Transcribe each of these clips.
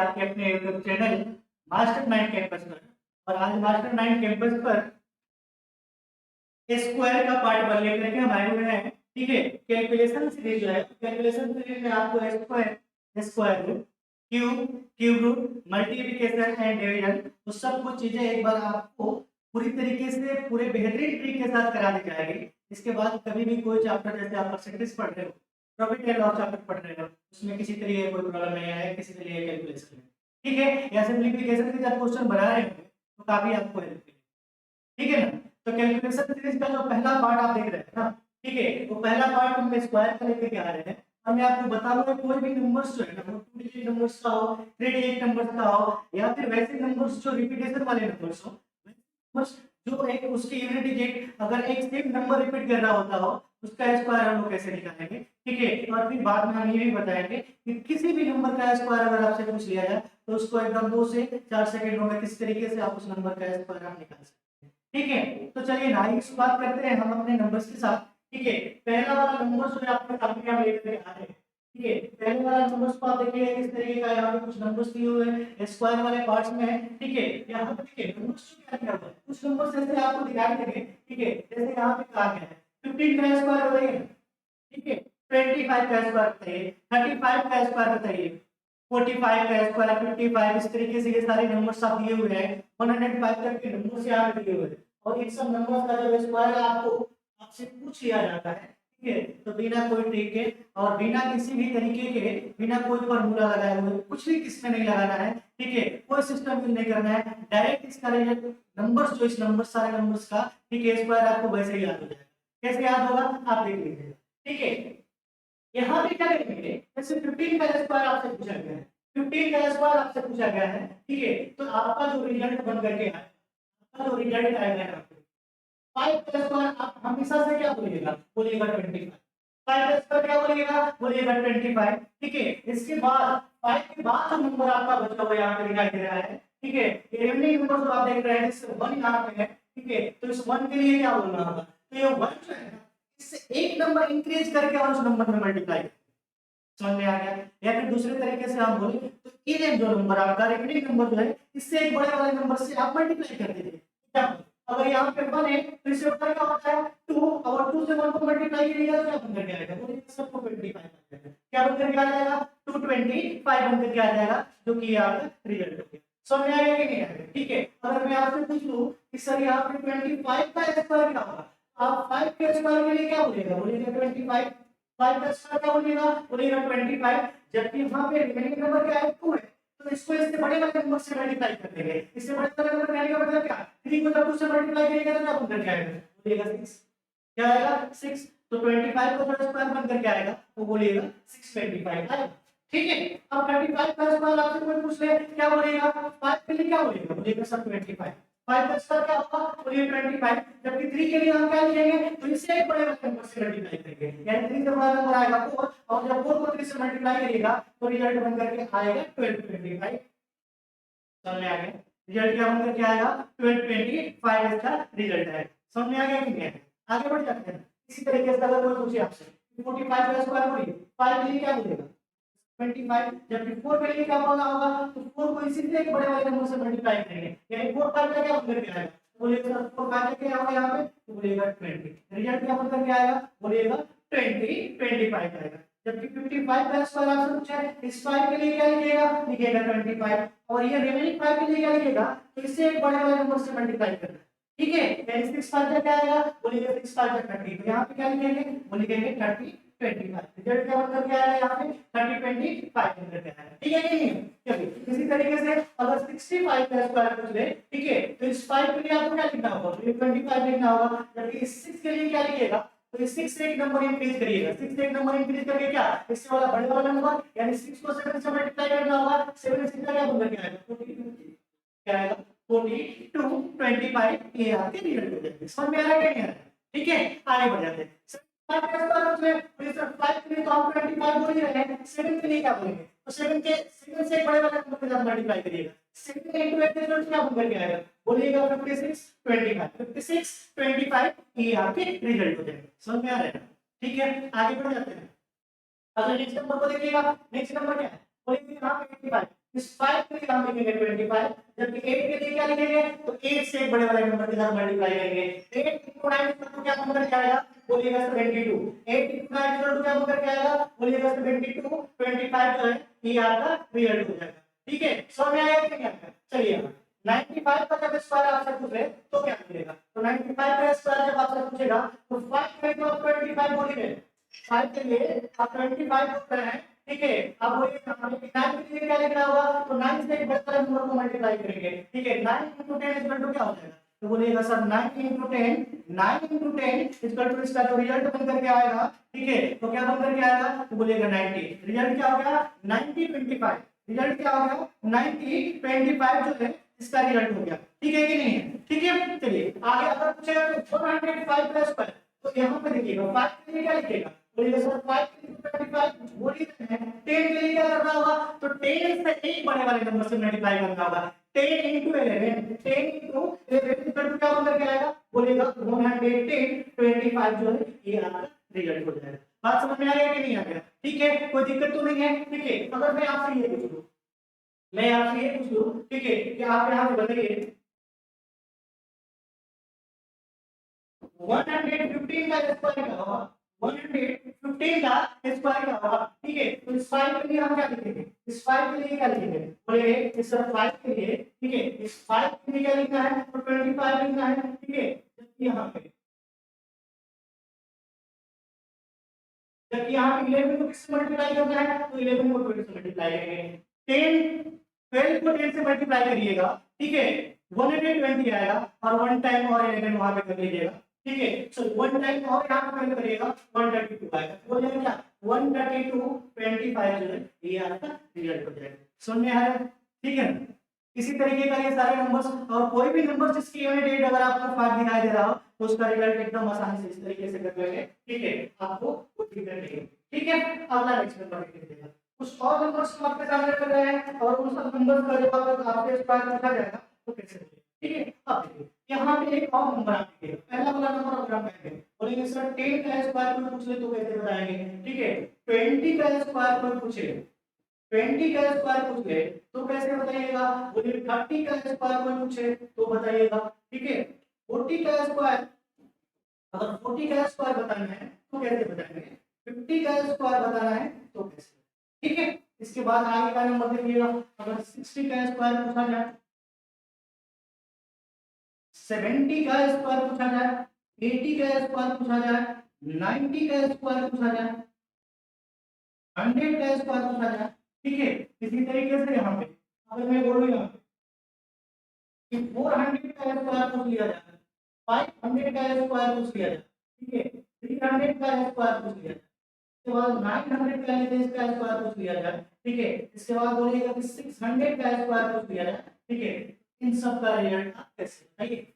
आपके अपने YouTube channel mastermind campus पर। और आज मास्टरमाइंड कैंपस पर स्क्वायर का पार्ट वन लेकर के हम आए हुए हैं। ठीक है, कैलकुलेशन सीरीज जो है, कैलकुलेशन सीरीज में आपको square, square root, cube, cube root, multiplication and division, तो सब कुछ चीजें एक बार आपको पूरी तरीके से पूरे बेहतरीन ट्रिक के साथ करा दी जाएगी। इसके बाद कभी भी कोई चैप्टर, जैसे आप परसेंटेज पढ़ रहे हो, प्रॉफिट एंड लॉस चैप्टर पढ़ रहे हो, उसमें किसी तरीके कोई प्रॉब्लम नहीं आए, किसी तरीके कैलकुलेशन में। ठीक है, या सिंप्लीफिकेशन के जब क्वेश्चन बना रहे होंगे तो काफी आपको हेल्प मिलेगी। ठीक है ना। तो कैलकुलेशन सीरीज का जो पहला पार्ट आप देख रहे हैं ना, ठीक है, वो पहला पार्ट हम स्क्वायर का लेकर के आ रहे हैं। और मैं आपको बताऊंगा कोई भी नंबर्स जो है ना, वो 2 डिजिट नंबर्स का हो, 3 डिजिट नंबर्स का हो, या फिर वैसे नंबर्स जो रिपीटेशन वाले नंबर्स हो, नंबर्स जो एक उसकी यूनिट डिजिट अगर एक सेम नंबर रिपीट कर रहा होता हो, उसका स्क्वायर हम लोग कैसे निकालेंगे। ठीक है, और फिर बाद में हम ये भी बताएंगे कि किसी भी नंबर का स्क्वायर अगर आपसे पूछ लिया जाए तो उसको एकदम 2 से 4 सेकंडों में किस तरीके से आप उस नंबर का स्क्वायर आप निकाल सकते हैं। ठीक है, तो चलिए ना शुरुआत करते हैं हम अपने नंबर्स के साथ। ठीक है, पहला वाला नंबर जो है आपके सामने हम लेकर के आ रहे हैं। ठीक है, पहले वाला नंबर्स को आप देखिए किस तरीके का, यहाँ पे कुछ नंबर्स दिए हुए हैं स्क्वायर वाले पार्ट्स में है। ठीक है, यहाँ पे देखिए नंबर्स जो क्या दिया हुआ है, कुछ नंबर्स ऐसे आपको दिखाई देंगे। ठीक है, जैसे यहाँ पे कहा गया है 15 का स्क्वायर बताइए। ठीक है, 25 का स्क्वायर बताइए, 35 का स्क्वायर बताइए, 45 का स्क्वायर, 55, इस तरीके से ये सारे नंबर्स आप दिए हुए हैं। 105 तक के नंबर्स यहाँ पे दिए हुए हैं, और इन सब नंबर्स का जो स्क्वायर आपको आपसे पूछ लिया जाता है। ठीक है, तो बिना कोई ट्रिक के और बिना किसी भी तरीके के, बिना कोई फॉर्मूला लगाए हुए, कुछ भी किसमें नहीं लगाना है। ठीक है, कोई सिस्टम यूज नहीं करना है, डायरेक्ट इसका नंबर्स जो इस नंबर सारे नंबर्स का, ठीक है, स्क्वायर आपको वैसे ही याद हो जाएगा। कैसे याद होगा आप देख लीजिए। ठीक है, यहाँ पे क्या करेंगे, जैसे 15 का स्क्वायर आपसे पूछा गया है, 15 का स्क्वायर आपसे पूछा गया है। ठीक है, तो आपका जो रिजल्ट बन करके आए, आपका जो रिजल्ट आएगा यहाँ पे 5 का स्क्वायर आप हमेशा से क्या बोलिएगा, बोलिएगा 25। 5 का स्क्वायर क्या बोलिएगा, बोलिएगा 25। ठीक है, इसके बाद 5 के बाद जो नंबर आपका बचा हुआ यहाँ पे दिखाई दे रहा है। ठीक है, रिमेनिंग नंबर जो आप देख रहे हैं, जैसे 1 यहाँ पे है। ठीक है, तो इस 1 के लिए क्या बोलना होगा, तो ये 1 जो है इससे एक नंबर इंक्रीज करके और उस नंबर में मल्टीप्लाई, समझ में आ गया। या फिर दूसरे तरीके से हम बोले तो ये जो नंबर आपका रिमेनिंग नंबर जो है, इससे एक बड़े वाले नंबर से आप मल्टीप्लाई कर दीजिए। क्या अगर यहाँ पे 1 है तो इससे ऊपर क्या होता है 2, और 2 से 1 को मल्टीप्लाई करिएगा तो क्या बनकर के आएगा, तो सबको 25 आ जाएगा। क्या बनकर के आ जाएगा, 225 बनकर के आ जाएगा, जो कि आपका रिजल्ट हो गया। समझ में आएगा कि नहीं आएगा। ठीक है, अगर मैं आपसे पूछ लूं कि सर यहाँ पे 25 का स्क्वायर क्या होगा, आप 5 के स्क्वायर के लिए क्या बोलेगा, बोलेगा 25। 5 का स्क्वायर क्या बोलेगा, बोलेगा 25। जबकि यहाँ पे रिमेनिंग नंबर क्या है 2 है, तो इसको इससे बड़े वाले नंबर से मल्टीप्लाई कर देंगे। इससे बड़े वाले नंबर कहने का मतलब क्या, 3 को जब 2 से मल्टीप्लाई करेगा तो क्या बनकर के आएगा, बोलिएगा 6। क्या आएगा 6। तो 25 का जो स्क्वायर बनकर के आएगा वो बोलिएगा 625 आएगा। ठीक है, अब 35 का स्क्वायर आपसे कोई पूछ ले क्या बोलेगा, 5 के लिए क्या बोलेगा, बोलिएगा सर 25। 5 का स्क्वायर क्या होगा, बोलिए 25। जबकि 3 के लिए हम क्या लिखेंगे, तो इससे एक बड़े वाले नंबर से मल्टीप्लाई करेंगे, यानी 3 से बड़ा नंबर आएगा 4, और जब 4 को 3 से मल्टीप्लाई करिएगा तो रिजल्ट बनकर के आएगा 1225। समझ में आ गया, रिजल्ट क्या बनकर के आएगा 1225 इसका रिजल्ट है। समझ में आ गया कि नहीं आया, आगे बढ़ जाते हैं। इसी तरीके से अगर कोई पूछे आपसे 45 का स्क्वायर बोलिए, 5 के लिए क्या बोलेगा 25। जबकि 4 के लिए क्या बोलना होगा, तो 4 को इसी से एक बड़े वाले नंबर से मल्टीप्लाई करेंगे, यानी 4 5 का क्या बनकर के आएगा, बोलिएगा सर 4 5 क्या होगा यहाँ पे, तो बोलिएगा 20। रिजल्ट क्या बनकर के आएगा, बोलिएगा 25 आएगा। जबकि 55 का स्क्वायर आपसे पूछा है, इस 5 के लिए क्या लिखिएगा, लिखिएगा 25, और ये रिमेनिंग 5 के लिए क्या लिखिएगा, तो इससे एक बड़े वाले नंबर से मल्टीप्लाई करना। ठीक है, यानी 6 5 क्या आएगा, बोलिएगा 6 5 30, तो यहाँ पे क्या लिखेंगे, बोलिएगा 30 25। रिजल्ट क्या बनकर के आएगा यहाँ पे 30 25 बनकर के आएगा। ठीक है कि नहीं, चलिए इसी तरीके से अगर 65 का स्क्वायर पूछ ले, ठीक है, तो इस 5 के लिए आपको क्या लिखना होगा, तो 25 लिखना होगा। जबकि इस 6 के लिए क्या लिखिएगा, तो इस 6 से एक नंबर इंक्रीज करिएगा, 6 से एक नंबर इंक्रीज करके क्या, इससे वाला बड़े वाला नंबर, यानी 6 को 7 से मल्टीप्लाई करना होगा, 7 6 का क्या बनकर के आएगा 42, क्या आएगा 4225, ये आपके रिजल्ट हो जाएंगे। समझ में आ रहा है क्या नहीं आ रहा है। ठीक है, आगे बढ़ जाते हैं। 5 के स्क्वायर पूछ ले, तो इस 5 के लिए तो आप 25 बोल ही रहे हैं, 7 के लिए क्या बोलेंगे, तो 7 से एक बड़े वाले नंबर के साथ मल्टीप्लाई करिएगा, 7 into 8 रिजल्ट क्या बनकर के आएगा, बोलिएगा 56 25, ये आपके रिजल्ट हो जाएंगे। समझ में आ रहा है। ठीक है, आगे बढ़ जाते हैं। अगले नेक्स्ट नंबर को देखिएगा, नेक्स्ट नंबर क्या है, बोलिए यहाँ पे 85, इस 5 के लिए हम लिखेंगे 25, जबकि 8 के लिए क्या लिखेंगे, तो 8 से एक बड़े वाले नंबर के साथ मल्टीप्लाई करेंगे। 8 into 9 तो क्या बनकर के आएगा, बोलिएगा 72। 8 into 9 तो क्या बनकर के आएगा, बोलिएगा 72। 25 जो है ये आपका रिजल्ट हो जाएगा। ठीक है, समझ में आया कि नहीं आया? चलिए 95 का जब स्क्वायर आपसे पूछे तो क्या मिलेगा, तो 95 का स्क्वायर जब आपसे पूछेगा तो 5 के लिए 25 बोलिए, 5 के लिए आप 25 बोल रहे हैं। ठीक है, अब बोलिए 9 के लिए क्या लिखना होगा, तो 9 से एक बड़ा नंबर को मल्टीप्लाई करेंगे। ठीक है, 9 into 10 इक्वल टू क्या हो जाएगा, तो बोलिएगा sir 9 into 10, 9 into 10 equal to इसका जो रिजल्ट बन करके आएगा, ठीक है, तो क्या बन करके आएगा, तो बोलिएगा 90। रिजल्ट क्या हो गया, 90 25। रिजल्ट क्या हो गया, 90 25 जो है इसका रिजल्ट हो गया। ठीक है कि नहीं है? ठीक है, चलिए आगे अगर पूछेगा तो 105 प्लस पर, तो यहाँ पे देखिएगा 5 के लिए क्या लिखेगा, बोलिएगा सर 5 के लिए 25 बोलिए 10 के लिए क्या करना होगा, तो 10 से एक बड़े वाले नंबर से मल्टीप्लाई करना होगा। 10 into 11, 10 into 11 इक्वल टू क्या बनकर के आएगा, बोलिएगा 110 25 जो है ये आपका रिजल्ट हो जाएगा। बात समझ में आ गया कि नहीं आ गया? ठीक है, कोई दिक्कत तो नहीं है? ठीक है, अगर मैं आपसे ये पूछ लूं, मैं आपसे ये पूछ लूं, ठीक है, कि आप यहाँ पे बताइए 115 का स्क्वायर क्या होगा, 115 का स्क्वायर क्या होगा। ठीक है, तो इस 5 के लिए हम क्या लिखेंगे, इस 5 के लिए क्या लिखेंगे, बोले इस 5 के लिए, ठीक है, इस 5 के लिए क्या लिखना है, तो 25 लिखना है। ठीक है, जबकि यहाँ पे 11 को किससे मल्टीप्लाई करना है, तो 11 को 20 से मल्टीप्लाई करेंगे। 10 12 को 10 से मल्टीप्लाई करिएगा, ठीक है, 120 आएगा, और वन टाइम और 11 वहां पे कर लीजिएगा। ठीक है, सो वन टाइम और यहाँ पे पहले करिएगा, 132 आएगा, तो बोलिएगा क्या 132 25 जो है ये आपका रिजल्ट हो जाएगा। समझ में आया? ठीक है, इसी तरीके का ये सारे नंबर्स, और कोई भी नंबर जिसकी यूनिट डेट अगर आपको 5 दिखाई दे रहा हो तो उसका रिजल्ट एकदम आसानी से इस तरीके से कर लेंगे। ठीक है, आपको कुछ दिक्कत नहीं है। ठीक है, अगला नेक्स्ट नंबर देख लीजिएगा। कुछ और नंबर्स हम आपके सामने कर रहे हैं, और उन सब नंबर्स का जवाब आपके इस बार पूछा जाएगा तो कैसे होगा। ठीक है, अब देखिए यहाँ पे एक और नंबर आप देखिए, पहला वाला नंबर अगर आप कहेंगे, बोलेंगे सर 10 का स्क्वायर कोई पूछ ले तो कैसे बताएंगे। ठीक है, 20 का स्क्वायर कोई पूछे, 20 का स्क्वायर पूछ ले तो कैसे बताइएगा, बोलिए 30 का स्क्वायर कोई पूछे तो बताइएगा। ठीक है, 40 का स्क्वायर, अगर 40 का स्क्वायर बताना है तो कैसे बताएंगे, 50 का स्क्वायर बताना है तो कैसे। ठीक है, इसके बाद आगे का नंबर देखिएगा, अगर 60 का स्क्वायर पूछा जाए, 70 का स्क्वायर पूछा जाए, 80 का स्क्वायर पूछा जाए, 90 का स्क्वायर पूछा जाए, 100 का स्क्वायर पूछा जाए। ठीक है, इसी तरीके से यहाँ पे अगर मैं बोलूँ यहाँ पे कि 400 का स्क्वायर पूछ लिया जाए, 500 का स्क्वायर पूछ लिया जाए, ठीक है, 300 का स्क्वायर पूछ लिया जाए, इसके बाद 900 का इसका स्क्वायर पूछ लिया जाए। ठीक है, इसके बाद बोलिएगा कि 600 का स्क्वायर पूछ लिया जाए। ठीक है, इन सब का रिजल्ट आप कैसे बताइए।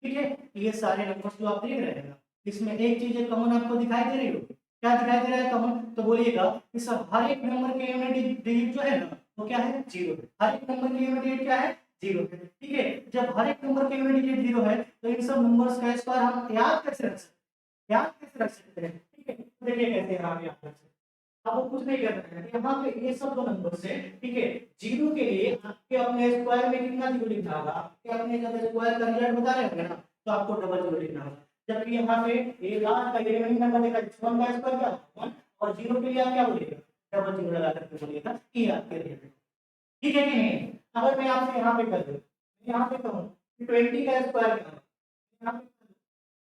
ठीक है, ये सारे नंबर्स जो आप देख रहे हैं ना, इसमें एक चीज कॉमन आपको दिखाई दे रही हो, क्या दिखाई दे रहा है कॉमन, तो बोलिएगा कि सब हर एक नंबर के यूनिट डिजिट जो है ना वो क्या है, जीरो है। हर एक नंबर की यूनिट डिजिट क्या है, जीरो है। ठीक है, जब हर एक नंबर की यूनिट डिजिट जीरो है तो इन सब नंबर्स का स्क्वायर हम याद कैसे रख सकते हैं, याद कैसे रख सकते हैं। ठीक है, तो देखिए कैसे हम याद रख सकते हैं। अब वो कुछ नहीं कर रहे हैं, यहाँ पे ये सब जो नंबर्स है, ठीक है, जीरो के लिए आपके अपने स्क्वायर में कितना जीरो लिखना होगा, आपके अपने जब स्क्वायर का रिजल्ट बता रहे होंगे ना तो आपको डबल जीरो लिखना होगा। जबकि यहाँ पे ये लास्ट का रिमेनिंग नंबर देखा, 1 का स्क्वायर क्या होगा 1, और जीरो के लिए आप क्या बोलिएगा, डबल जीरो लगा करके बोलिएगा कि आपके रिजल्ट। ठीक है कि नहीं? अगर मैं आपसे यहाँ पे कर दूं, यहाँ पे कहूँ कि 20 का स्क्वायर क्या होगा, यहाँ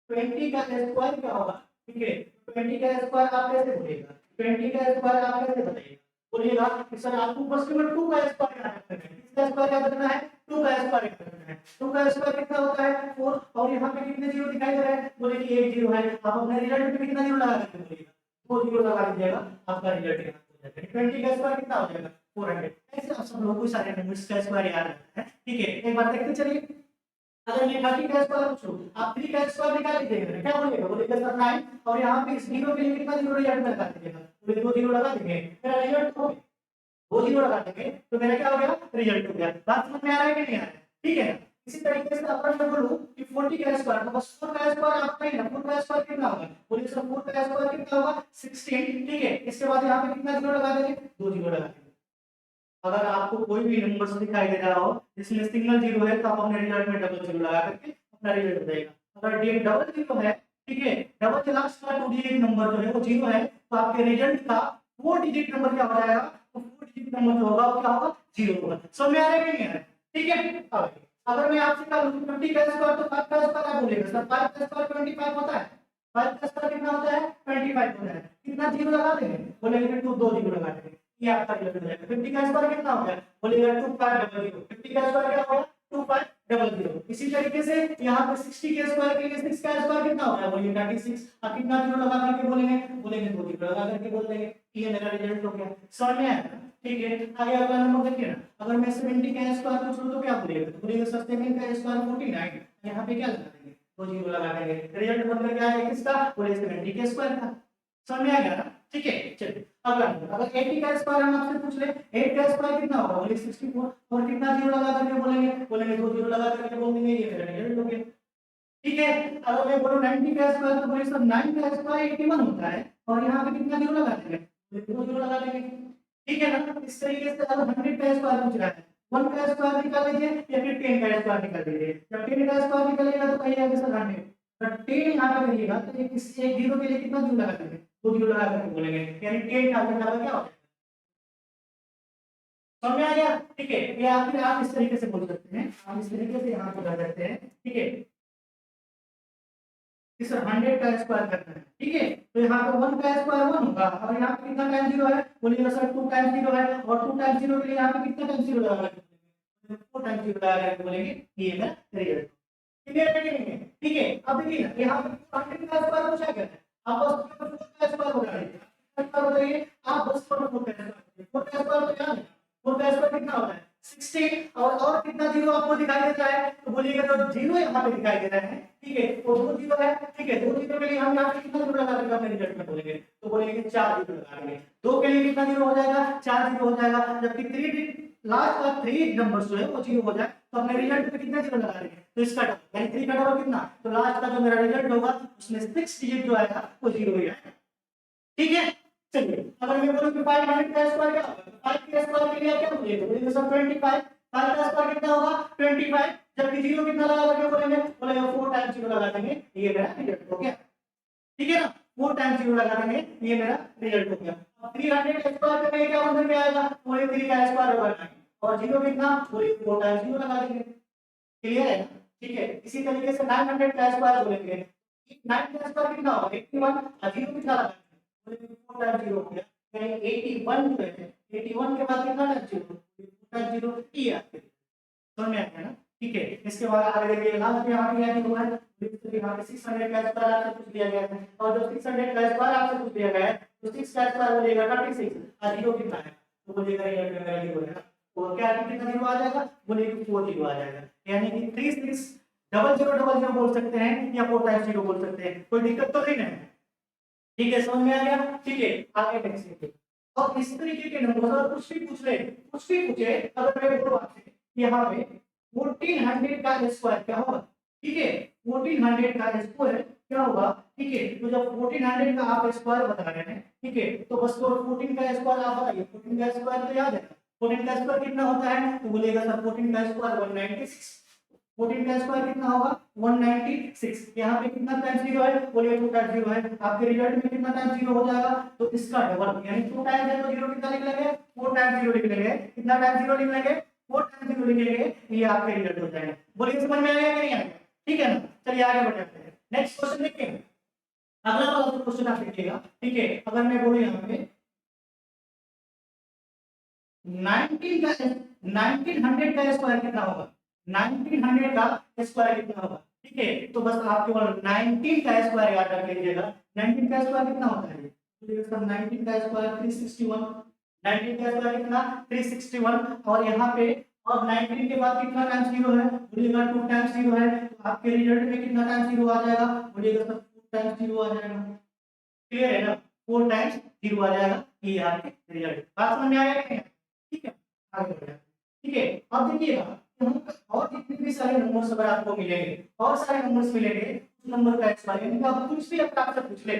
पे 20 का स्क्वायर क्या होगा। ठीक है, 20 का स्क्वायर आप कैसे बोलिएगा, 20 का स्क्वायर आप कैसे बताइएगा, बोलिएगा कि सर आपको बस केवल 2 का स्क्वायर याद रखना है। किसका स्क्वायर याद रखना है, 2 का स्क्वायर याद रखना है। 2 का स्क्वायर कितना होता है 4, और यहाँ पे कितने जीरो दिखाई दे रहे हैं, बोले कि एक जीरो है। आप अपने रिजल्ट में कितना जीरो लगा देंगे, बोलिएगा 2 जीरो लगा दीजिएगा, आपका रिजल्ट यहाँ हो जाएगा। 20 का स्क्वायर कितना हो जाएगा 400। ऐसे आप सब लोगों को सारे नंबर्स का स्क्वायर याद रखना है। ठीक है, एक बार देखते चलिए, अगर मैं 30 का स्क्वायर पूछूं, आप 3 का स्क्वायर निकाल लीजिएगा, क्या बोलिएगा, बोलिएगा सर 9, और यहाँ पे इस जीरो के लिए कितना जीरो रिजल्ट में लगा दीजिएगा, तो 2 जीरो लगा देंगे, मेरा रिजल्ट हो गया। 2 जीरो लगा देंगे तो मेरा क्या हो गया, रिजल्ट हो गया। बात समझ में आ रहा है कि नहीं आ रहा है? ठीक है, इसी तरीके से अगर मैं बोलूं कि 40 का स्क्वायर, तो बस 4 का स्क्वायर आपका ही ना, 4 का स्क्वायर कितना होगा, बोलिए सर 4 का स्क्वायर कितना होगा 16। ठीक है, इसके बाद यहाँ पे कितना जीरो लगा देंगे, 2 जीरो लगा देंगे। अगर आपको कोई भी नंबर दिखाई दे रहा हो जिसमें सिंगल जीरो है तो आप अपने रिजल्ट में डबल जीरो लगा करके अपना रिजल्ट हो जाएगा। अगर ये डबल जीरो है, ठीक है, डबल के लास्ट का 2 डिजिट नंबर जो है वो जीरो है, तो आपके रिजल्ट का 4 डिजिट नंबर क्या हो जाएगा, तो 4 डिजिट नंबर जो होगा वो क्या होगा, जीरो होगा। समझ में आ रहा है कि नहीं आ रहा है? ठीक है। अब अगर मैं आपसे कहा 50 का स्क्वायर तो 5 का स्क्वायर आप बोलेंगे सर 5 का स्क्वायर 25 होता है, 5 का स्क्वायर कितना होता है, 25 होता है। कितना जीरो लगा देंगे, बोलेंगे तो 2 जीरो लगा देंगे, ये आपका रिजल्ट हो जाएगा। 50 का स्क्वायर कितना हो गया, बोलेगा 2500। 50 का स्क्वायर क्या होगा, 2500। इसी तरीके से यहाँ पे 60 के स्क्वायर के लिए 6 का स्क्वायर कितना होगा, बोलिए 36। अब कितना जीरो लगा करके बोलेंगे, बोलेंगे 2 जीरो लगा करके बोल देंगे, ये मेरा रिजल्ट हो गया। समझ में आया? ठीक है। आगे अगला नंबर देखिए ना, अगर मैं 70 का स्क्वायर पूछ लूं तो क्या बोलेगा, तो बोलेगा सर 70 का स्क्वायर 49। यहाँ पे क्या लगा देंगे, 2 जीरो लगा देंगे, रिजल्ट बनकर क्या आएगा किसका, बोले 70 के स्क्वायर का। समझ में आ गया ना? ठीक है। चलिए अगला नंबर, अगर 80 का स्क्वायर हम आपसे पूछ ले, 8 का स्क्वायर कितना होगा, बोले 64। और कितना जीरो लगा करके बोलेंगे, बोलेंगे 2 जीरो लगा करके बोल देंगे, ये मेरा रिजल्ट हो गया। ठीक है। अगर मैं बोलूं 90 का स्क्वायर तो बोले सर 9 का स्क्वायर 81 होता है, और यहाँ पे कितना जीरो लगा देंगे, 2 जीरो लगा देंगे। ठीक है ना? इस तरीके से अगर 100 का स्क्वायर पूछ रहा है, 1 का स्क्वायर निकाल लीजिए या फिर 10 का स्क्वायर निकाल लीजिए। जब 10 का स्क्वायर निकालिएगा तो कहिएगा सर 100, और 10 यहाँ पे करिएगा तो एक जीरो के लिए कितना जीरो लगा देंगे, 2 जीरो लगा करके बोलेंगे, यानी 10 का क्या हो जाएगा। समझ में आ गया? ठीक है। ये आप इस तरीके से बोल सकते हैं, आप इस तरीके से यहाँ पे कर सकते हैं। ठीक है, इस 100 का स्क्वायर करना है। ठीक है, तो यहाँ पे 1 का स्क्वायर 1 होगा, और यहाँ पे कितना टाइम जीरो है, बोलिएगा सर 2 टाइम जीरो है, और 2 टाइम जीरो के लिए यहाँ पे कितना टाइम जीरो लगा करके 4 टाइम जीरो लगा करके बोलेंगे, ये है रिजल्ट। क्लियर है कि नहीं है? ठीक है। अब देखिए ना, यहाँ पे 100 का स्क्वायर पूछा गया है, आप बस 4 का स्क्वायर बता दीजिए, स्क्वायर बताइए आप, बस 4 का स्क्वायर, 4 का स्क्वायर तो याद है, 4 का स्क्वायर कितना होता है 60, और कितना जीरो आपको दिखाई देता है, तो बोलिएगा तो जीरो यहाँ पे दिखाई दे रहा है। ठीक है, और 2 जीरो है। ठीक है, 2 जीरो के लिए हम यहाँ पे कितना जीरो लगा देंगे अपने रिजल्ट में, बोलेंगे तो बोलेंगे 4 जीरो लगा देंगे। 2 के लिए कितना जीरो हो जाएगा, 4 जीरो हो जाएगा। जबकि 3 लास्ट का 3 नंबर जो है वो जीरो हो जाए तो अपने रिजल्ट में कितना जीरो लगा देंगे, तो इसका डबल, यानी 3 का डबल कितना, तो लास्ट का जो मेरा रिजल्ट होगा उसमें 6 डिजिट जो आएगा वो जीरो हो जाएगा। ठीक है। चलिए अगर मैं बोलूं कि 500 का स्क्वायर क्या होगा, 5 के स्क्वायर के लिए आप क्या बोलेंगे, बोलेंगे सर 25। 5 का स्क्वायर कितना होगा 25, जबकि जीरो कितना लगा करके बोलेंगे, बोलेंगे 4 टाइम्स जीरो लगा देंगे, ये मेरा रिजल्ट हो गया। ठीक है ना, 4 टाइम्स जीरो लगा देंगे, ये मेरा रिजल्ट हो गया। अब 300 का स्क्वायर करने क्या बनकर के आएगा, बोले 3 का स्क्वायर होगा 9, और जीरो कितना, बोले 4 टाइम्स जीरो लगा देंगे। क्लियर है ना? ठीक है। इसी तरीके से 900 का स्क्वायर बोलेंगे, 9 का स्क्वायर कितना होगा 81, और जीरो कितना लगा देंगे, 4 टाइम्स जीरो हो गया, यानी 81 जो है, 81 के बाद कितना टाइम्स जीरो, 4 टाइम्स जीरो, ये आपके समझ में आ गया ना? ठीक है। इसके बाद आगे देखिए लास्ट में यहाँ पे क्या हुआ है, यहाँ पे 600 का स्क्वायर आपसे पूछ दिया गया है, और जो 600 का स्क्वायर आपसे पूछ दिया गया है तो 6 का स्क्वायर बोलेगा 36, और जीरो कितना है, तो बोलेगा रिजल्ट में मेरा जीरो है, तो क्या कितना जीरो आ जाएगा, बोलेगा 4 जीरो आ जाएगा। यानी कि 36 डबल जीरो बोल सकते हैं या 4 टाइम्स जीरो बोल सकते हैं, कोई दिक्कत तो नहीं है। ठीक है, समझ में आ गया? ठीक है, आगे नेक्स्ट देखिए। और इस तरीके के नंबर अगर कुछ भी पूछ ले, कुछ भी पूछे, अगर मैं बोलूं आपसे यहाँ पे 1400 का स्क्वायर क्या होगा, ठीक है, 1400 का स्क्वायर क्या होगा, ठीक है, तो जब 1400 का आप स्क्वायर बता रहे हैं, ठीक है, तो बस 14 का स्क्वायर आप बताइए, 14 का स्क्वायर तो याद है, 14 का स्क्वायर कितना होता है, तो बोलेगा सर 14 का स्क्वायर 196, 14 का स्क्वायर कितना होगा 196, यहाँ पे कितना टाइम्स जीरो है, बोलिए 2 टाइम्स जीरो है, आपके रिजल्ट में कितना टाइम्स जीरो हो जाएगा, तो इसका डबल, यानी 2 टाइम्स है तो जीरो कितना लिख लेंगे, 4 टाइम्स जीरो लिख लेंगे, कितना टाइम्स जीरो लिख लेंगे, 4 टाइम्स जीरो लिख लेंगे, ये आपके रिजल्ट हो जाएगा। बोलिए समझ में आ गया कि नहीं आ गया? ठीक है ना? चलिए आगे बढ़ते हैं, नेक्स्ट क्वेश्चन देखते हैं। अगला वाला क्वेश्चन आप देखिएगा, ठीक है, अगर मैं बोलूं यहाँ पे 1900 का स्क्वायर कितना होगा, 1900 का स्क्वायर कितना होगा, ठीक है, तो बस आप केवल 19 का स्क्वायर याद रख लीजिएगा। 19 का स्क्वायर कितना होता है, तो सब 19 का स्क्वायर 361, 19 का स्क्वायर कितना 361, और यहाँ पे और 19 के बाद कितना टाइम्स जीरो है, बोलिएगा 2 टाइम्स जीरो है, तो आपके रिजल्ट में कितना टाइम्स जीरो आ जाएगा, बोलिएगा सब 4 टाइम्स जीरो आ जाएगा। क्लियर है ना? 4 टाइम्स जीरो आ जाएगा, ये आपके रिजल्ट। बात समझ में आया कि नहीं? ठीक है, आगे बढ़ते हैं। ठीक है, अब देखिएगा यहाँ पे और जितने भी सारे नंबर्स अगर आपको मिलेंगे, और सारे नंबर्स मिलेंगे, उस नंबर का स्क्वायर, यानी कि आप कुछ भी अगर आपसे पूछ ले,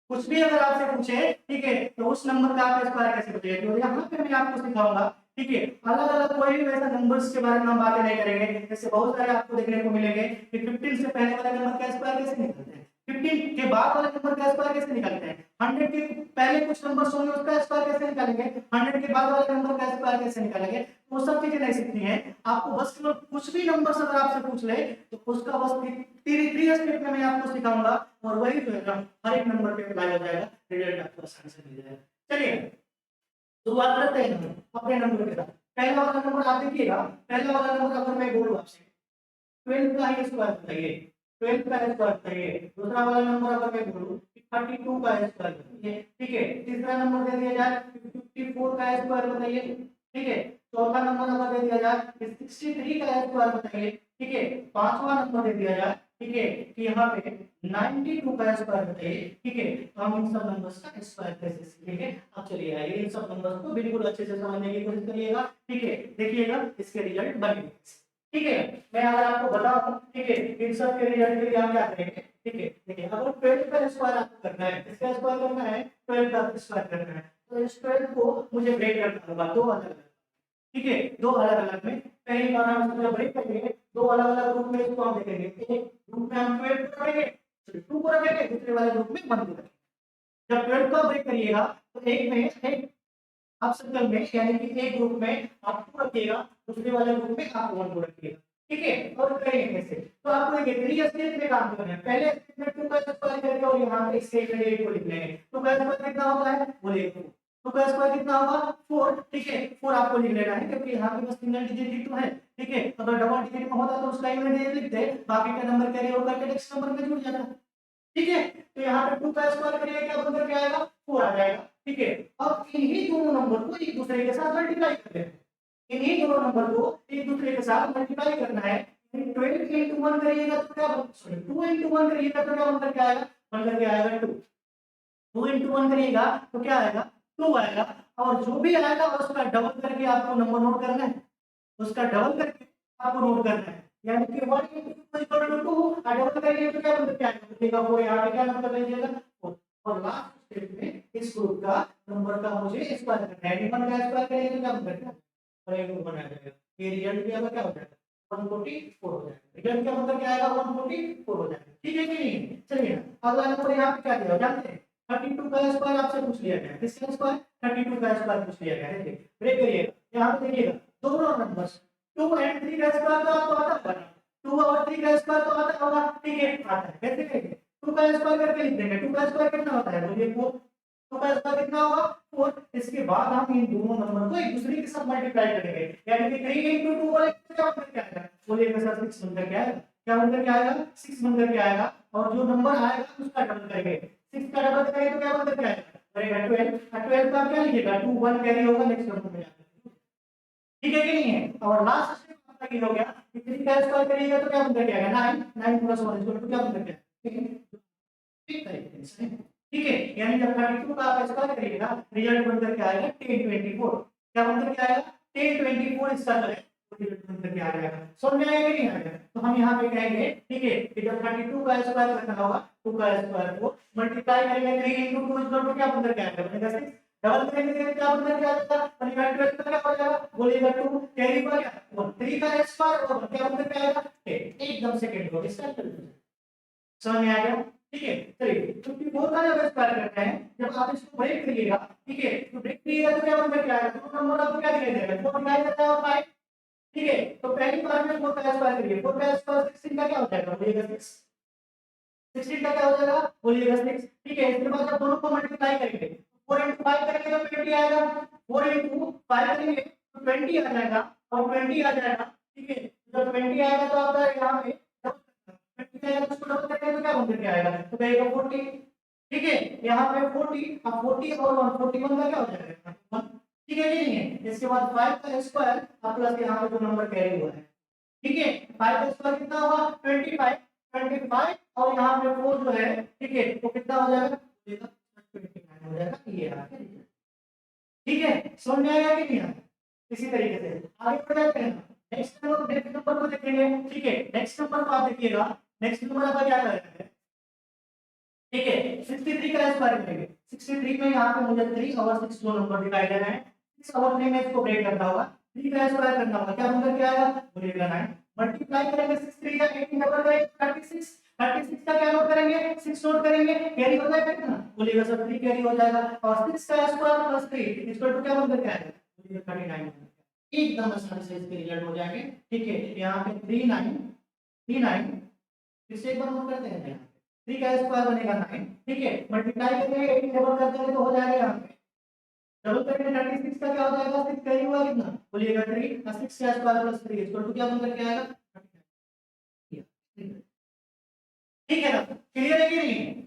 कुछ भी अगर आपसे पूछे, ठीक है, तो उस नंबर का आप स्क्वायर कैसे बताइए, तो यहाँ पे मैं आपको सिखाऊंगा ठीक है। अलग अलग कोई भी वैसा नंबर्स के बारे में हम बातें नहीं करेंगे। जैसे बहुत सारे आपको देखने को मिलेंगे कि 15 से पहले वाले नंबर का स्क्वायर कैसे निकलते हैं, 15 के बाद वाले नंबर का स्क्वायर कैसे निकलते हैं, 100 के पहले कुछ नंबर होंगे उसका स्क्वायर कैसे निकालेंगे, 100 के बाद वाले नंबर का स्क्वायर कैसे निकालेंगे, वो सब चीजें नहीं सीखनी है आपको। बस कुछ भी नंबर अगर आपसे पूछ ले तो उसका बस 3 स्टेप में मैं आपको सिखाऊंगा और वही जो है ना हर एक नंबर पे अप्लाई हो जाएगा, रिजल्ट आपको आसानी से मिल जाएगा। चलिए शुरुआत करते हैं हम अपने नंबर के साथ। पहला वाला नंबर आप देखिएगा, पहला वाला नंबर अगर मैं बोलूं आपसे 12 का ही स्क्वायर बताइए, 12 का स्क्वायर बताइए। दूसरा वाला नंबर अगर मैं बोलूं 32 का स्क्वायर बताइए, ठीक है। तीसरा नंबर दे दिया जाए 54 का स्क्वायर बताइए, ठीक है। चौथा नंबर अगर दे दिया जाए 63 का स्क्वायर बताइए, ठीक है। पांचवा नंबर दे दिया जाए, ठीक है, कि यहाँ पे 92 का स्क्वायर बताइए, ठीक है। तो हम इन सब नंबर्स का स्क्वायर कैसे सीखेंगे। अब चलिए आइए इन सब नंबर्स को बिल्कुल अच्छे से समझने की कोशिश करिएगा, ठीक है। देखिएगा इसके रिजल्ट बनेंगे, ठीक है। मैं अगर आपको बताऊं, ठीक है, इन सब के रिजल्ट के लिए हम क्या करेंगे, ठीक है। देखिए अगर 12 का स्क्वायर आपको करना है, इसका स्क्वायर करना है, 12 का स्क्वायर करना है, तो इस 12 को मुझे ब्रेक करना होगा दो अलग अलग, ठीक है। दो अलग अलग में पहली बार हम इसको ब्रेक करेंगे, दो अलग अलग ग्रुप में इसको हम देखेंगे। एक ग्रुप में हम 12 को रखेंगे, 2 को रखेंगे, दूसरे वाले ग्रुप में 1 को रखेंगे। जब 12 का ब्रेक करिएगा तो एक में एक आप सर्कल में यानी कि एक ग्रुप में आप 2 रखिएगा, दूसरे वाले ग्रुप में आप 1 को रखिएगा, ठीक है। और करेंगे कैसे, तो आपको एक 3 स्टेप में काम करना है। पहले स्टेप में 2 का स्क्वायर करके और यहाँ पे स्टेप में 8 को लिख लेंगे। 2 का स्क्वायर कितना होता है बोलिए, 2 का स्क्वायर कितना होगा 4, ठीक है। 4 आपको लिख लेना है क्योंकि यहाँ पे बस सिंगल डिजिट ही तो है, ठीक है। अगर डबल डिजिट में होता तो उसका यूनिट लिखते, बाकी का नंबर कैरी ओवर करके नेक्स्ट नंबर में जुड़ जाता, ठीक है। तो यहाँ पे 2 का स्क्वायर करिए क्या बनकर के आएगा 4 आ जाएगा, ठीक है। अब इन्हीं दोनों नंबर को एक दूसरे के साथ मल्टीप्लाई कर देते हैं, इन्हीं दोनों नंबर को एक दूसरे के साथ मल्टीप्लाई करना है। 12 into 1 करिएगा तो क्या सॉरी 2 into 1 करिएगा तो क्या बनकर के आएगा, बनकर के आएगा 2। 2 into 1 करिएगा तो क्या आएगा 2 आएगा, और जो भी आएगा उसका डबल करके आपको नंबर नोट करना है, उसका डबल करके आपको नोट करना है। यानी कि 1 into 2 इक्वल टू 2 और डबल करिए तो क्या बनकर के आएगा, देखिएगा वो यहाँ पे क्या नंबर लीजिएगा 4। और लास्ट स्टेप में इस ग्रुप का नंबर का मुझे स्क्वायर करना है, 1 का स्क्वायर करेंगे तो क्या बनकर के और एक ग्रुप बना जाएगा। ये रिजल्ट क्या क्या हो जाएगा 144 हो जाएगा, रिजल्ट क्या बनकर के आएगा 144 हो जाएगा, ठीक है कि नहीं। चलिए अगला नंबर यहाँ पे क्या दिया जानते हैं 32 का स्क्वायर आपसे पूछ लिया गया, किसका स्क्वायर 32 का स्क्वायर पूछ लिया गया है। देखिए ब्रेक करिएगा, यहाँ पे देखिएगा दोनों नंबर्स 2 and 3 का स्क्वायर तो आपको आता होगा ना, 2 और 3 का स्क्वायर तो आता होगा, ठीक है आता है। कैसे करेंगे 2 का स्क्वायर करके लिख देंगे, 2 का स्क्वायर कितना होता है बोलिए 4, 2 का स्क्वायर कितना होगा 4। इसके बाद हम इन दोनों नंबर को एक दूसरे के साथ मल्टीप्लाई करेंगे, यानी कि 3 into 2 बोले क्या बनकर के आएगा बोलिए सर 6 बनकर के आएगा, क्या बनकर के आएगा 6 बनकर के आएगा। और जो नंबर आएगा उसका डबल करेंगे, 6 का डबल करेंगे तो क्या बनकर के आएगा बनेगा 12। 12 का क्या लिखिएगा 2 1 कैरी होगा नेक्स्ट नंबर में जाकर, ठीक है कि नहीं है। और लास्ट स्टेप आपका ये हो गया कि 3 का स्क्वायर करिएगा तो क्या बनकर के आएगा 9, 9 प्लस 1 इक्वल टू क्या बनकर के आएगा, ठीक है ठीक है। यानी जब 32 का आप स्क्वायर करिएगा रिजल्ट बनकर के आएगा 1024, क्या बनकर के आएगा 1024 इसका जो है रिजल्ट बनकर के आ जाएगा। समझ में आएगा कि नहीं आएगा। तो हम यहाँ पे कहेंगे ठीक है कि जब 32 का स्क्वायर करना होगा 2 का स्क्वायर को मल्टीप्लाई करेंगे 3 into 2 इक्वल टू क्या बनकर के आएगा बनेगा 6, डबल करेंगे तो क्या बनकर के आएगा बनेगा 12 का क्या हो जाएगा बोलिएगा 2 कैरी पर क्या 3 का स्क्वायर और क्या बनकर के आएगा 10, एकदम सेकंड को इसका समझ में आ गया, ठीक है। चलिए 54 का जब स्क्वायर करना है जब आप इसको ब्रेक करिएगा, ठीक है, तो ब्रेक करिएगा तो क्या बनकर के आएगा दो नंबर आपको क्या दिखाई देगा 4 दिखाई देता है और 5, ठीक है। तो पहली बार में 4 का स्क्वायर करिए, 4 का स्क्वायर 16 का क्या हो जाएगा बोलिएगा 6, 16 का क्या हो जाएगा बोलिएगा 6, ठीक है। इसके बाद जब दोनों को मल्टीप्लाई करेंगे 4 into 5 करेंगे तो 20 आएगा, 4 into 5 करेंगे तो 20 आ जाएगा और 20 आ जाएगा, ठीक है। जब 20 आएगा तो आपका यहाँ पे उसको डबल करेंगे तो क्या बनकर के आएगा तो कहेगा 40, ठीक है। यहाँ पे 40 अब 40 और 141 का क्या हो जाएगा 1, ठीक है कि नहीं है। इसके बाद 5 का स्क्वायर प्लस यहाँ पे जो नंबर कैरी हुआ है, ठीक है। 5 का स्क्वायर कितना होगा 25, 25 और यहाँ पे 4 जो है, ठीक है, तो कितना हो जाएगा 29 हो जाएगा ये आ गया, ठीक है। समझ में आएगा कि नहीं आएगा। इसी तरीके से आगे बढ़ जाते हैं नेक्स्ट नंबर को देखेंगे, ठीक है। नेक्स्ट नंबर को आप देखिएगा, नेक्स्ट नंबर आपका क्या करेगा है, ठीक है 63 का स्क्वायर करेंगे। 63 में यहाँ पे मुझे 3 और 6 दो नंबर दिखाई दे रहे हैं, 6 और 3 में इसको ब्रेक करना होगा, 3 का स्क्वायर करना होगा, क्या बनकर के आएगा बोलिएगा 9, मल्टीप्लाई करेंगे 6 3 या 18 डबल करेंगे 36, 36 का क्या नोट करेंगे 6 नोट करेंगे, कैरी हो जाएगा कितना बोलिएगा सर 3 कैरी हो जाएगा, और 6 का स्क्वायर प्लस 3 इक्वल टू क्या बनकर के आएगा बोलिएगा 39, एकदम आसानी से इसके रिजल्ट हो जाएंगे। ठीक है, यहाँ पे 39 फिर से एक बार नोट करते हैं, 3 का स्क्वायर बनेगा 9, ठीक है, मल्टीप्लाई करेंगे 18 डबल कर देंगे तो हो जाएगा यहाँ पे डबल करेंगे 36 का क्या हो जाएगा 6 कैरी हुआ कितना बोलिएगा 3 और 6 का स्क्वायर प्लस 3 इक्वल टू क्या बनकर के आएगा 39। ठीक है ना, क्लियर है कि नहीं?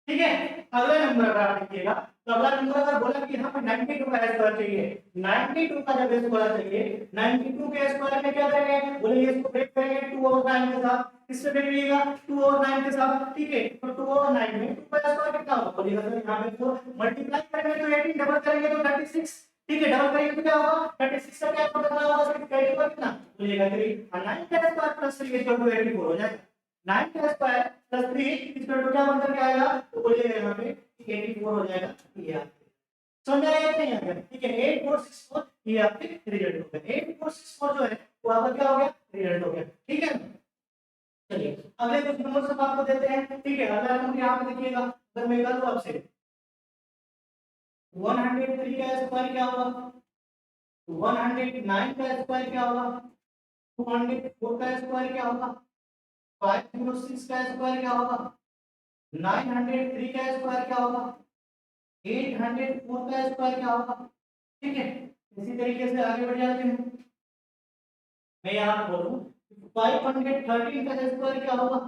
ठीक है, अगला नंबर अगर आप देखिएगा तो अगला नंबर अगर बोला कि यहाँ पे 92 का स्क्वायर चाहिए, 92 का जब स्क्वायर चाहिए, 92 के स्क्वायर में क्या करेंगे बोलेंगे इसको ब्रेक करेंगे 2 और 9 के साथ, किससे ब्रेक करिएगा 2 और 9 के साथ, ठीक है, तो 2 और 9 में 2 का स्क्वायर कितना होगा बोलिएगा सर यहाँ पे तो मल्टीप्लाई करेंगे तो 18 डबल करेंगे तो 36, ठीक है, डबल करेंगे तो क्या होगा 36 का क्या करना होगा सर कैरी होगा कितना बोलिएगा 3 और 9 का स्क्वायर प्लस 3 इक्वल टू 84 हो जाएगा, 9 का स्क्वायर प्लस 3 इक्वल टू क्या बनकर के आएगा तो बोलिएगा यहाँ पे 84 हो जाएगा, ये आपके समझ में आया नहीं आया, ठीक है 8464 ये आपके रिजल्ट हो गया, 8464 जो है वो आपका क्या हो गया रिजल्ट हो गया, ठीक है। चलिए अगले कुछ नंबर सब आपको देते हैं, ठीक है, अगला नंबर यहाँ पे देखिएगा, अगर मैं करूँ आपसे 103 का स्क्वायर क्या होगा, 109 का स्क्वायर क्या होगा, 204 का स्क्वायर क्या होगा, 506 का स्क्वायर क्या होगा, 903 का स्क्वायर क्या होगा, 804 का स्क्वायर क्या होगा, ठीक है, इसी तरीके से आगे बढ़ जाते हैं। मैं यहाँ बोलूँ 513 का स्क्वायर क्या होगा,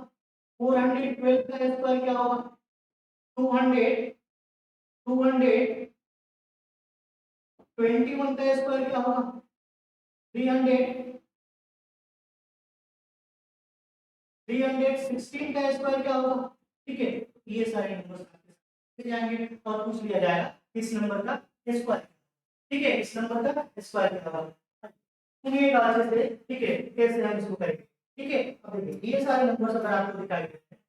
412 का स्क्वायर क्या होगा, 221 का स्क्वायर क्या होगा, 316 का स्क्वायर क्या होगा, ठीक है, ये सारे नंबर्स आपके साथ जाएंगे और पूछ लिया जाएगा इस नंबर का स्क्वायर, ठीक है, इस नंबर का स्क्वायर क्या होगा, सुनिएगा अच्छे से, ठीक है, कैसे हम इसको करेंगे, ठीक है। अब देखिए ये सारे नंबर्स अगर आपको दिखाई देते हैं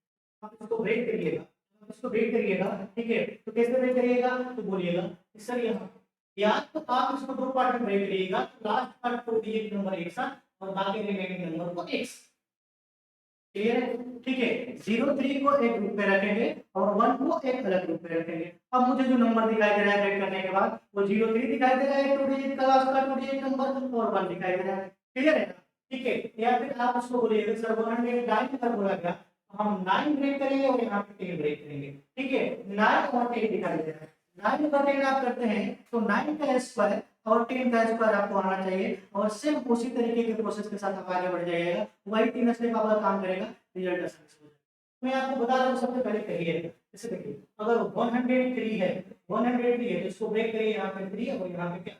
आप इसको ब्रेक करिएगा, इसको ब्रेक करिएगा, ठीक है, तो कैसे ब्रेक करिएगा तो बोलिएगा सर यहाँ या तो आप इसको दो पार्ट में ब्रेक करिएगा, लास्ट पार्ट को डिजिट नंबर एक साथ और बाकी रिमेनिंग नंबर को एक साथ, क्लियर है, ठीक है, 03 को एक ग्रुप में रखेंगे और 1 को एक अलग ग्रुप में रखेंगे। अब मुझे जो नंबर दिखाई दे रहा है ब्रेक करने के बाद वो 03 दिखाई दे रहा है 2 डिजिट का लास्ट का 2 डिजिट नंबर और 1 दिखाई दे रहा है, क्लियर है ना, ठीक है, या फिर आप उसको बोलिएगा सर 109 का बोला गया हम 9 ब्रेक करेंगे और यहाँ पे 10 ब्रेक करेंगे, ठीक है, 9 और 10 दिखाई दे रहा है, 9 का 10 आप करते हैं तो 9 का स्क्वायर और 10 का स्क्वायर आपको आना चाहिए और सेम उसी तरीके के प्रोसेस के साथ आप आगे बढ़ जाइएगा, वही 3 स्टेप आपका काम करेगा, रिजल्ट सक्सेसफुल। मैं आपको बता रहा हूँ सबसे पहले करिए, जैसे देखिए अगर 103 है 103 है तो इसको ब्रेक करिए यहाँ पे 3 और यहाँ पे क्या,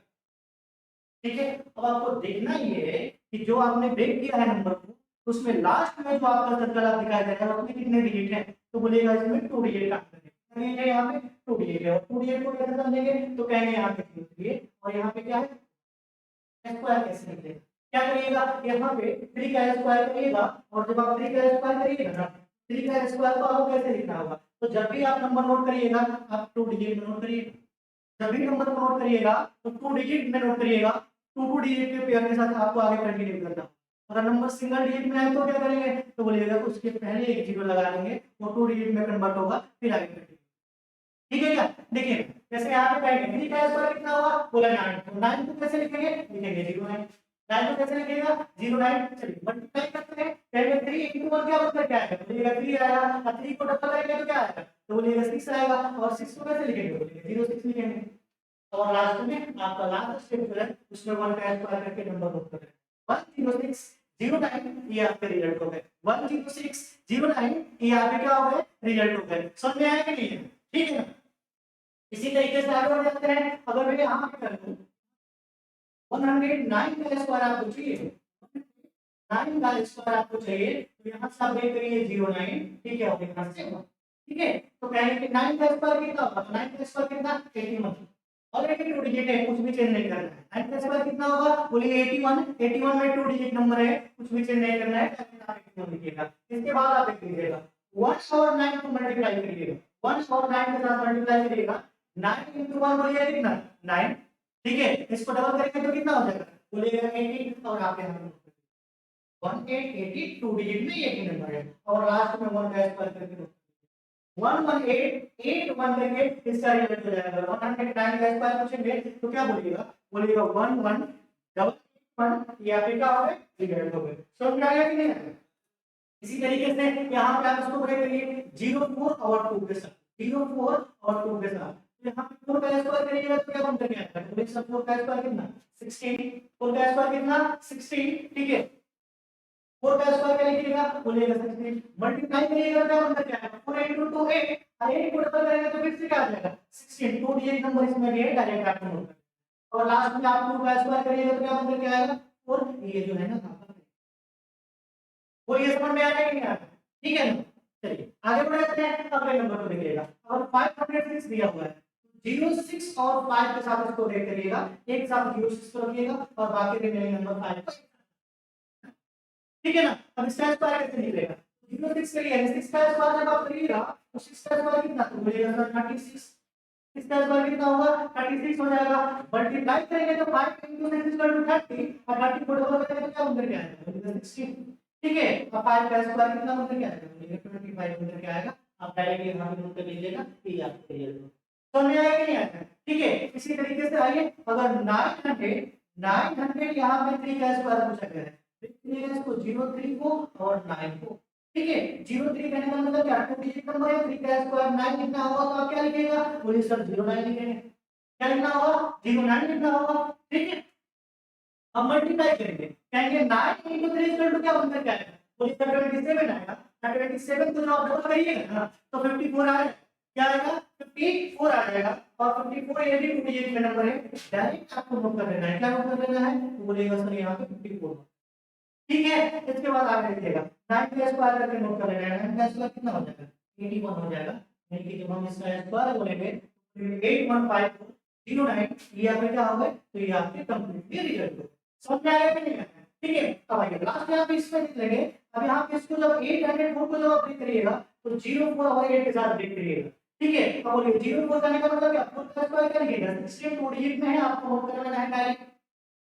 ठीक है। अब आपको देखना ये है कि जो आपने ब्रेक किया है नंबर को उसमें लास्ट में जो आपका सर्कल आप दिखाई दे रहा है उसमें कितने डिजिट है तो बोलिएगा इसमें 2 डिजिट का है, यहाँ पे 2 डिजिट है और 2 डिजिट को कैसे समझेंगे तो कहेंगे यहाँ पे 3 और यहाँ पे क्या है स्क्वायर कैसे निकलेगा, क्या करिएगा यहाँ पे 3 का स्क्वायर करिएगा और जब आप 3 का स्क्वायर करिएगा ना 3 का स्क्वायर को आपको कैसे लिखना होगा तो जब भी आप नंबर नोट करिएगा आप 2 डिजिट में नोट करिएगा, जब भी नंबर को नोट करिएगा तो 2 डिजिट में नोट करिएगा, 2 डिजिट के पेयर के साथ आपको आगे कंटिन्यू करना। अगर नंबर सिंगल डिजिट में आए तो क्या करेंगे तो बोलिएगा उसके पहले एक जीरो लगा देंगे वो 2 डिजिट में कन्वर्ट होगा फिर आगे कंटिन्यू, ठीक है क्या, देखिए जैसे यहाँ पे कहेंगे 3 का स्क्वायर कितना हुआ बोला 9, तो 9 को कैसे लिखेंगे लिखेंगे 09, 9 को कैसे लिखेगा 09, चलिए मल्टीप्लाई करते हैं पहले 3 into 1 क्या बनकर क्या आएगा बोलिएगा 3 आया और 3 को डबल करेंगे तो क्या आएगा तो बोलिएगा 6 आएगा और 6 को कैसे लिखेंगे बोलिएगा 06 लिखेंगे और लास्ट में आपका लास्ट स्टेप जो है उसमें 1 का स्क्वायर करके नंबर नोट करें 10609 ये आपके रिजल्ट हो गए 10609 ये आपके क्या हो गए रिजल्ट हो गए, समझ में आया कि नहीं, ठीक है ना। इसी तरीके से आगे बढ़ जाते हैं, अगर मैं यहाँ पे कर दूं 109 का स्क्वायर आपको चाहिए 9 का स्क्वायर आपको चाहिए तो यहाँ से आप देख करिए 09, ठीक है, और यहाँ से ठीक है, तो कहेंगे कि 9 का स्क्वायर कितना होगा 9 का स्क्वायर कितना 81 और ऑलरेडी 2 डिजिट है, कुछ भी चेंज नहीं करना है। 9 का स्क्वायर कितना होगा, बोलिए 81, 81 में 2 डिजिट नंबर है, कुछ भी चेंज नहीं करना है, आप 81 लिखिएगा। इसके बाद आप देख लीजिएगा 1 और 9 को मल्टीप्लाई करिएगा, 1 और 9 के साथ मल्टीप्लाई करिएगा, 9 into 1 बोलिए कितना 9, ठीक है। इसको डबल करेंगे तो कितना हो जाएगा, बोलिएगा 18 और आप यहाँ 1880 2 डिजिट में एक ही नंबर है और लास्ट में 1 का स्क्वायर करके 11881 करके इसका रिजल्ट हो जाएगा। 109 का स्क्वायर पूछेंगे तो क्या बोलिएगा, बोलिएगा 11 या फिर क्या होगा रिजल्ट हो गया। समझ में आ गया कि नहीं आया? इसी तरीके से यहाँ पे आप इसको ब्रेक करिए 04 और 2 के साथ, 04 और 2 के साथ, तो यहाँ पे 4 का स्क्वायर करिएगा तो क्या बनता है, तो इसका 4 का स्क्वायर कितना 16, 4 का स्क्वायर कितना 16, ठीक है। 4 का स्क्वायर क्या लिखिएगा, बोलिएगा 16, मल्टीप्लाई करिएगा क्या बनता है 4 into 2 8, और 8 को डबल करेंगे तो फिर से क्या आ जाएगा 16, 2 डिजिट नंबर इसमें भी है, डायरेक्ट आपको नोट करना और लास्ट में आप 2 का स्क्वायर करिएगा तो क्या बनता क्या आएगा 4, ये जो है ना वो ये समझ में आ रहा है कि नहीं आ रहा, ठीक है ना। चलिए आगे बढ़ते हैं, अगले नंबर को देखिएगा और 506 दिया हुआ है, 06 और 5 के साथ इसको ब्रेक करिएगा, एक साथ 06 को रखिएगा और बाकी रिमेनिंग नंबर 5 को, ठीक है ना। अब इसका स्क्वायर कैसे निकलेगा, 06 के लिए 6 का स्क्वायर जब आप करिएगा तो 6 का स्क्वायर कितना तो बोलिएगा सर 36, इसका स्क्वायर कितना होगा 36 हो जाएगा, मल्टीप्लाई करेंगे तो 5 into 6 इक्वल टू 30 और 30 को डबल करेंगे तो क्या बनकर के आएगा 16, ठीक है। अब 5 का स्क्वायर कितना बनकर के आएगा, बोलिएगा 25 बनकर के आएगा। आप डायरेक्ट यहां पे नोट कर लीजिएगा, ये आपके लिए समझ में आया कि नहीं आया, ठीक है। इसी तरीके से आइए अगर 900 यहाँ पे 3 का स्क्वायर पूछा गया है, इसको 03 को और 9 को, ठीक है। 03 कहने का मतलब क्या 2 डिजिट नंबर है, 3 का स्क्वायर 9 कितना होगा तो आप क्या लिखिएगा, बोलिए सर 09 लिखेंगे, क्या लिखना होगा 09 लिखना होगा, ठीक है। अब मल्टीप्लाई करेंगे, कहेंगे 9 into 3 इक्वल टू क्या बनकर क्या आएगा, बोलिए सर 27 आएगा, 27 को जब आप डबल करिएगा ना तो 54 आएगा, क्या आएगा 54 आ जाएगा और 54 ये भी 2 डिजिट का नंबर है, डायरेक्ट आपको नोट कर लेना है, क्या नोट कर लेना है, तो बोलिएगा सर यहाँ पे 54, ठीक है। इसके बाद आगे देखिएगा 9 का स्क्वायर करके नोट कर लेना है, 9 का स्क्वायर कितना हो जाएगा 81 हो जाएगा, यानी कि जब हम इसका स्क्वायर बोलेंगे तो 815409 ये आपके क्या होगा, तो ये आपके कंप्लीटली रिजल्ट होगा। समझ में आया कि नहीं आया, ठीक है। अब आइए लास्ट में आप इसमें देख लेंगे, अब यहाँ पे इसको जब 804 को जब आप ब्रेक करिएगा तो 04 और 8 के साथ ब्रेक करिएगा, ठीक है। अब बोलिए 04 करने का मतलब क्या 4 का स्क्वायर क्या लिखिएगा 16 2 डिजिट में है, आपको नोट कर लेना है डायरेक्ट।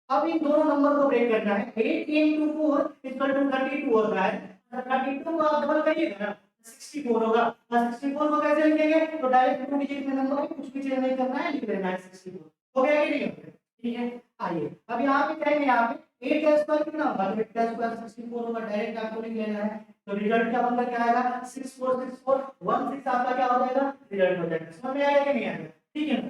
अब इन दोनों नंबर को ब्रेक करना है, 8 into 4 इक्वल टू 32 होता है, 32 को आप डबल करिएगा ना 64 होगा, और 64 को कैसे लिखेंगे, तो डायरेक्ट 2 डिजिट में नंबर है, कुछ भी चेंज नहीं करना है, लिख देना है 64, हो गया कि नहीं हो गया, ठीक है। आइए अब यहाँ पे कहेंगे, यहाँ पे 8 का स्क्वायर कितना होगा, 8 का स्क्वायर 64 होगा, डायरेक्ट आपको लिख लेना है, तो रिजल्ट क्या बनकर क्या आएगा 6464 16 आपका क्या हो जाएगा रिजल्ट हो जाएगा। समझ में आया कि नहीं आया, ठीक है ना।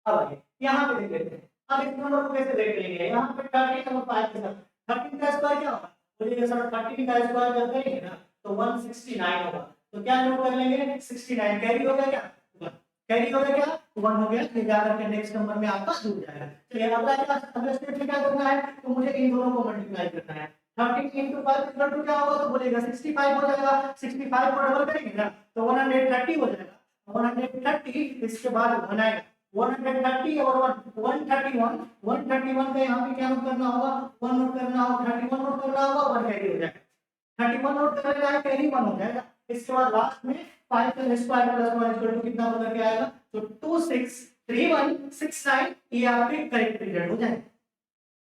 अब आइए यहाँ पे देख लेते हैं, अब इस नंबर को कैसे देख लेंगे, यहाँ पे 13 और 5 के साथ 13 का स्क्वायर क्या होगा, बोलिए सर 13 का स्क्वायर जब करेंगे ना तो 169 होगा, तो क्या नोट कर लेंगे 69, कैरी हो गया क्या 1, कैरी हो गया क्या 1 हो गया, फिर जाकर के नेक्स्ट नंबर में आपका जुड़ जाएगा। चलिए अगला स्टेप में क्या करना है, तो मुझे इन दोनों को मल्टीप्लाई करना है, 13 into 5 इक्वल टू क्या होगा, तो बोलेगा 65 हो जाएगा, 65 को डबल करेंगे ना तो 130 हो जाएगा, 130 इसके बाद 1 आएगा, 130 और 131 131 का यहाँ पे क्या नोट करना होगा 1 नोट करना होगा, 31 नोट करना होगा, 1 कैरी हो जाएगा, 31 नोट कर लेना है, कैरी 1 हो जाएगा। इसके बाद लास्ट में 5 का स्क्वायर प्लस 1 इक्वल टू कितना बन के आएगा, तो 263169 ये आपके करेक्ट रिजल्ट हो जाएगा।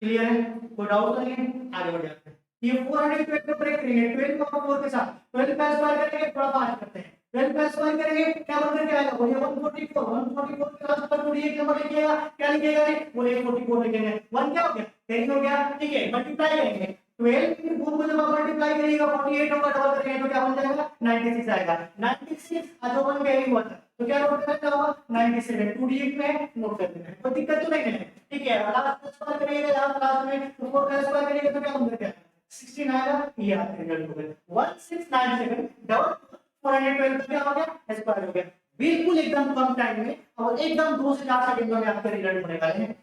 क्लियर है, कोई डाउट नहीं है, आगे बढ़ जाते हैं। ये 412 को ब्रेक करेंगे 12 को 4 के साथ, 12 का स्क्वायर करेंगे थोड़ा फास्ट करते हैं, 12 का स्क्वायर करेंगे क्या बनकर के आएगा, बोलिए 144 के लास्ट पर कोई एक नंबर लिखिएगा, क्या लिखिएगा रे, बोलिए 44 लिखेंगे, 1 क्या हो गया 10 हो गया, ठीक है। मल्टीप्लाई करेंगे 12 into 4 को जब आप मल्टीप्लाई करिएगा 48 होगा, डबल करेंगे तो क्या बन जाएगा 96 आएगा, 96 और 1 कैरी हुआ था तो क्या नोट करना होगा 97, 2 डिजिट में नोट कर देना है, कोई दिक्कत तो नहीं है, ठीक है। लास्ट स्क्वायर करिएगा यहाँ लास्ट में तो 4 का स्क्वायर करिएगा तो क्या बन जाएगा 16 आएगा, ये आपका रिजल्ट हो गया 1697 डबल 412 तो क्या हो गया स्क्वायर हो गया, बिल्कुल एकदम कम टाइम में और एकदम 2 से 4 सेकंड में आपका रिजल्ट होने वाले हैं।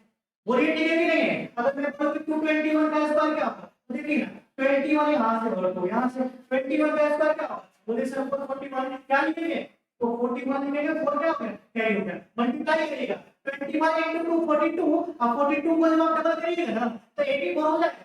बोलिए ठीक है कि नहीं है। अगर मैं बोलूं कि 221 का स्क्वायर क्या होगा, तो देखिए ना 21 यहां से बोलो तो यहां से 21 का स्क्वायर क्या होगा, बोलिए सर 41 क्या लिखेंगे, तो 41 लिखेंगे 4 क्या हो गया कैरी हो गया, मल्टीप्लाई करिएगा 21 into 2 42, अब 42 को जब आप डबल करिएगा ना तो 84 हो जाएगा,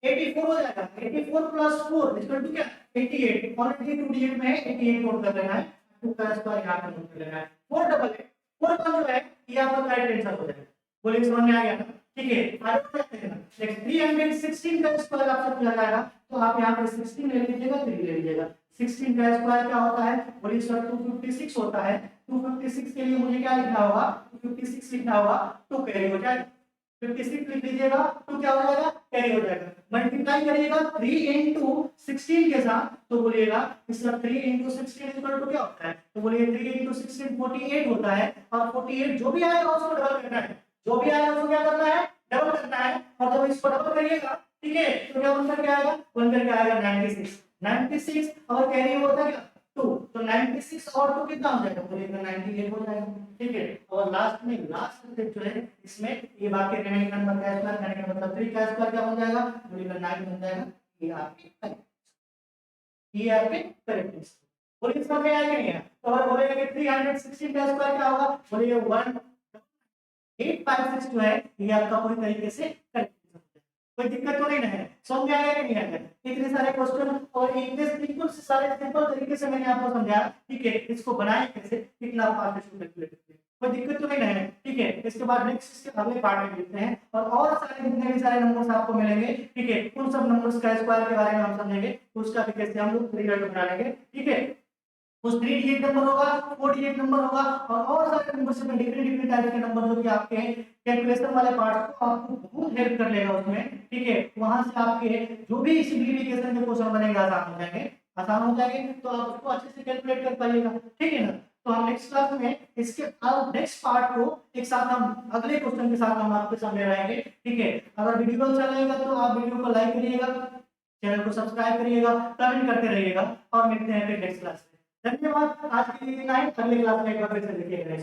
84 हो जाएगा, 84 प्लस 4 इक्वल टू क्या 88, ऑलरेडी 2 डिजिट में है, 88 नोट कर लेना है, 2 का स्क्वायर यहाँ पे नोट कर लेना है, 4 डबल है, 4 का जो है ये आपका करेक्ट आंसर हो जाएगा। बोलिए समझ में आ गया ना? ठीक है, आगे बढ़ते हैं ना। नेक्स्ट 316 का स्क्वायर आपसे पूछा जाएगा, तो आप यहाँ पे 16 ले लीजिएगा, 3 ले लीजिएगा। 16 का स्क्वायर क्या होता है? बोलिए सर 256 होता है। 256 के लिए मुझे क्या लिखना होगा? 256 लिखना होगा, 2 कैरी हो जाएगा। 56 लिख लीजिएगा, तो क्या हो जाएगा? कैरी हो जाएगा। मल्टीप्लाई करिएगा 3 into 16 के साथ, तो बोलिएगा इसका 3 into 16 इक्वल टू क्या होता है? तो बोलिए 3 into 16 48 होता है, और 48 जो भी आएगा उसको डबल करना है, जो भी आएगा उसको क्या करना है? डबल करना है। और जब इसको डबल करिएगा, ठीक है, तो क्या बनकर के आएगा? बनकर के आएगा 96। 96 और कैरी होता है क्या? 2, तो 96 और 2 कितना हो जाएगा? बोलिएगा 98 हो जाएगा। ठीक है, और लास्ट में लास्ट स्टेप जो है इसमें ये बाकी रिमेनिंग नंबर का स्क्वायर करने का मतलब 3 का स्क्वायर क्या बन जाएगा? बोलिएगा 9 बन जाएगा। ये आपके करेक्ट, ये आपके करेक्ट। बोलिए समझ में आया कि नहीं है? तो अगर बोलेगा कि 316 का स्क्वायर क्या होगा? बोलिए 1856 जो है ये आपका पूरी तरीके से करेक्ट। कोई दिक्कत तो नहीं है, समझ में आया कि नहीं आया? इतने सारे क्वेश्चन और इतने बिल्कुल सारे सिंपल तरीके से मैंने आपको समझाया। ठीक है, इसको बनाए कैसे, कितना फास्ट इसको कैलकुलेट करते हैं, कोई दिक्कत तो नहीं है? ठीक है, इसके बाद नेक्स्ट इसके अगले पार्ट में देखते हैं और सारे जितने भी सारे नंबर्स आपको मिलेंगे, ठीक है, उन सब नंबर्स का स्क्वायर के बारे में हम समझेंगे, उसका भी कैसे हम लोग रिजल्ट बना लेंगे। ठीक है, उस 3 डिजिट नंबर होगा, 4 डिजिट नंबर होगा, और सारे नंबर से डिफरेंट टाइप के नंबर जो कि आपके कैलकुलेशन वाले पार्ट को आपको बहुत हेल्प कर लेगा उसमें। ठीक है, वहां से आपके जो भी सिंपलीफिकेशन के क्वेश्चन बनेंगे आसान हो जाएंगे, आसान हो जाएंगे, तो आप उसको अच्छे से कैलकुलेट कर पाइएगा। ठीक है ना? तो हम नेक्स्ट क्लास में इसके नेक्स्ट पार्ट को एक साथ हम अगले क्वेश्चन के साथ हम आपके सामने लाएंगे। ठीक है, अगर वीडियो अच्छा लगेगा तो आप वीडियो को लाइक करिएगा, चैनल को सब्सक्राइब करिएगा, कमेंट करते रहिएगा, और मिलते हैं फिर नेक्स्ट क्लास में। धन्यवाद, आज के लिए इतना ही। अगले क्लास में एक बार फिर से देखिएगा।